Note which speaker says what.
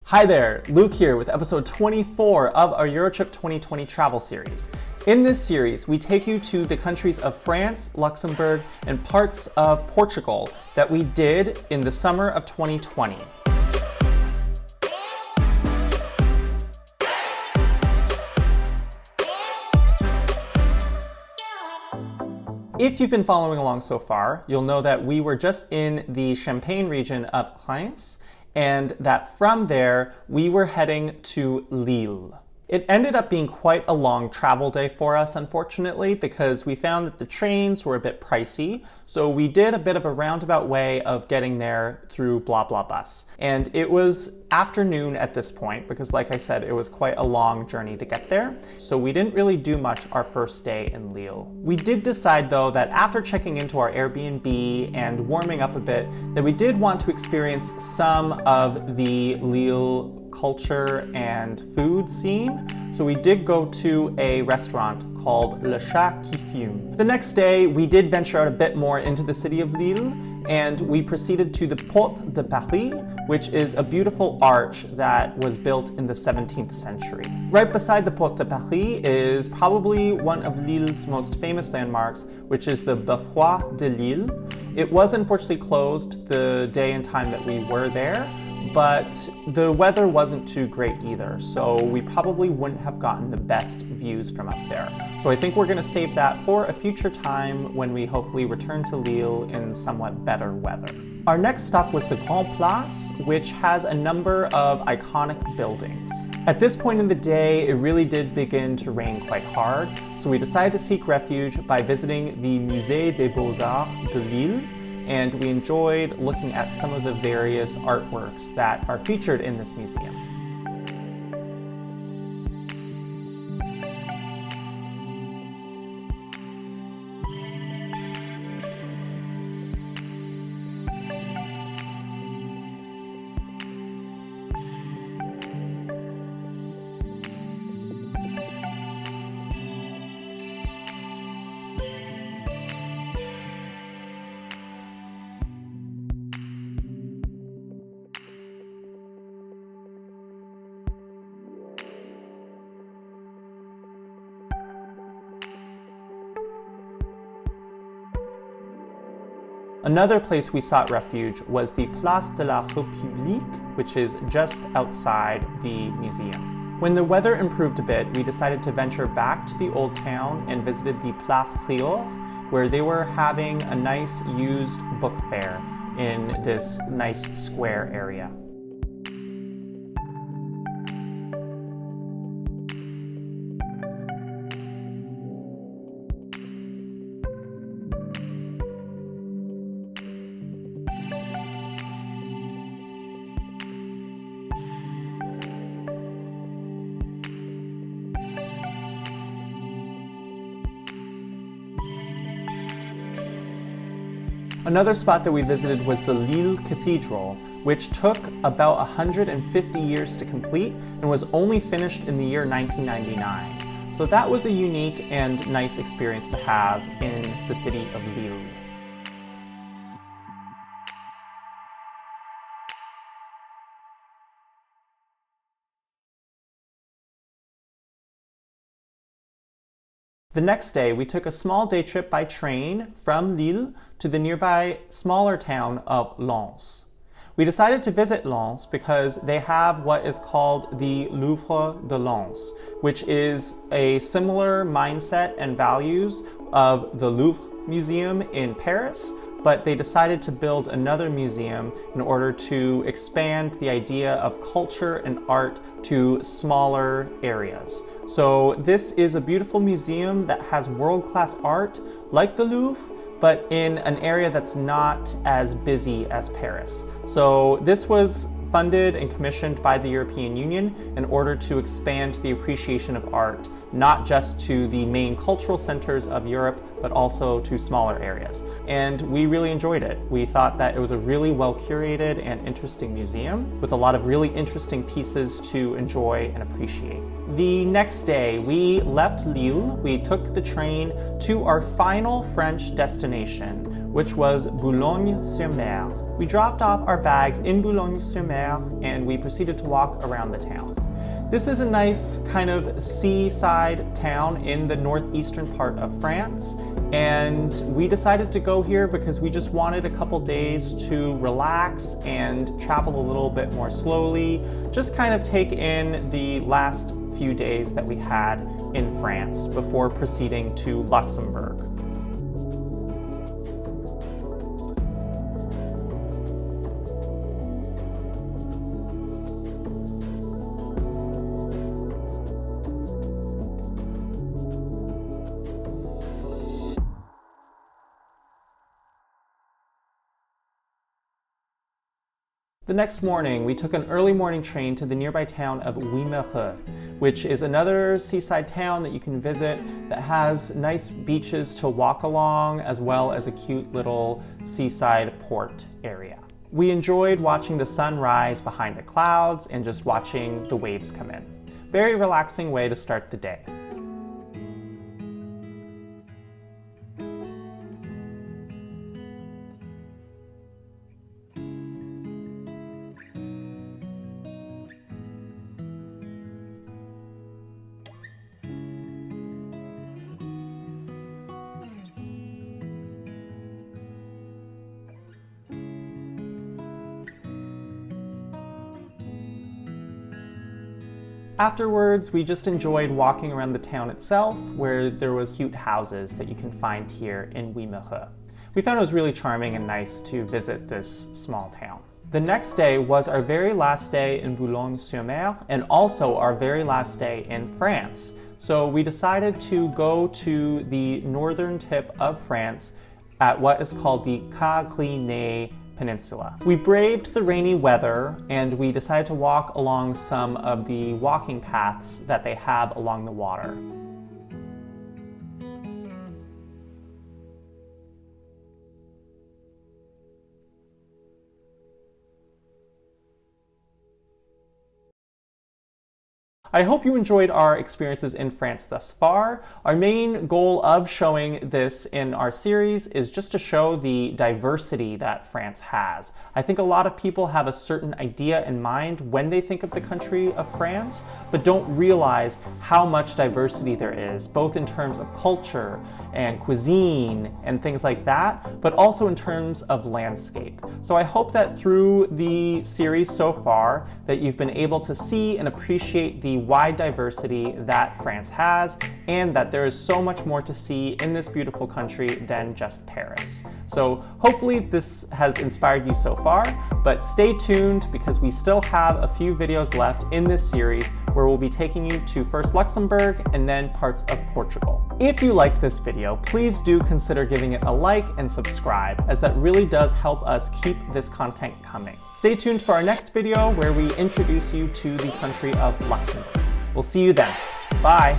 Speaker 1: Hi there, Luke here with episode 24 of our Eurotrip 2020 travel series. In this series, we take you to the countries of France, Luxembourg, and parts of Portugal that we did in the summer of 2020. If you've been following along so far, you'll know that we were just in the Champagne region of Reims, and that from there, we were heading to Lille. It ended up being quite a long travel day for us, unfortunately, because we found that the trains were a bit pricey, so we did a bit of a roundabout way of getting there through blah blah bus. And it was afternoon at this point, because like I said, it was quite a long journey to get there, so we didn't really do much our first day in Lille. We did decide though that after checking into our Airbnb and warming up a bit, that we did want to experience some of the Lille culture and food scene. So we did go to a restaurant called Le Chat qui Fume. The next day, we did venture out a bit more into the city of Lille, and we proceeded to the Porte de Paris, which is a beautiful arch that was built in the 17th century. Right beside the Porte de Paris is probably one of Lille's most famous landmarks, which is the Boulogne de Lille. It was unfortunately closed the day and time that we were there, but the weather wasn't too great either, so we probably wouldn't have gotten the best views from up there. So I think we're gonna save that for a future time when we hopefully return to Lille in somewhat better weather. Our next stop was the Grande Place, which has a number of iconic buildings. At this point in the day, it really did begin to rain quite hard, so we decided to seek refuge by visiting the Musée des Beaux-Arts de Lille, and we enjoyed looking at some of the various artworks that are featured in this museum. Another place we sought refuge was the Place de la République, which is just outside the museum. When the weather improved a bit, we decided to venture back to the old town and visited the Place Rieur, where they were having a nice used book fair in this nice square area. Another spot that we visited was the Lille Cathedral, which took about 150 years to complete and was only finished in the year 1999. So that was a unique and nice experience to have in the city of Lille. The next day, we took a small day trip by train from Lille to the nearby smaller town of Lens. We decided to visit Lens because they have what is called the Louvre de Lens, which is a similar mindset and values of the Louvre Museum in Paris, but they decided to build another museum in order to expand the idea of culture and art to smaller areas. So this is a beautiful museum that has world-class art like the Louvre, but in an area that's not as busy as Paris. So this was funded and commissioned by the European Union in order to expand the appreciation of art, not just to the main cultural centers of Europe, but also to smaller areas. And we really enjoyed it. We thought that it was a really well curated and interesting museum with a lot of really interesting pieces to enjoy and appreciate. The next day, we left Lille. We took the train to our final French destination, which was Boulogne-sur-Mer. We dropped off our bags in Boulogne-sur-Mer and we proceeded to walk around the town. This is a nice kind of seaside town in the northeastern part of France, and we decided to go here because we just wanted a couple days to relax and travel a little bit more slowly, just kind of take in the last few days that we had in France before proceeding to Luxembourg. The next morning, we took an early morning train to the nearby town of Wimereux, which is another seaside town that you can visit that has nice beaches to walk along, as well as a cute little seaside port area. We enjoyed watching the sun rise behind the clouds and just watching the waves come in. Very relaxing way to start the day. Afterwards, we just enjoyed walking around the town itself, where there was cute houses that you can find here in Wimereux. We found it was really charming and nice to visit this small town. The next day was our very last day in Boulogne-sur-Mer and also our very last day in France. So we decided to go to the northern tip of France at what is called the Cap Gris-Nez Peninsula. We braved the rainy weather and we decided to walk along some of the walking paths that they have along the water. I hope you enjoyed our experiences in France thus far. Our main goal of showing this in our series is just to show the diversity that France has. I think a lot of people have a certain idea in mind when they think of the country of France, but don't realize how much diversity there is, both in terms of culture and cuisine and things like that, but also in terms of landscape. So I hope that through the series so far that you've been able to see and appreciate the wide diversity that France has, and that there is so much more to see in this beautiful country than just Paris. So hopefully this has inspired you so far, but stay tuned because we still have a few videos left in this series where we'll be taking you to first Luxembourg and then parts of Portugal. If you liked this video, please do consider giving it a like and subscribe, as that really does help us keep this content coming. Stay tuned for our next video where we introduce you to the country of Luxembourg. We'll see you then. Bye.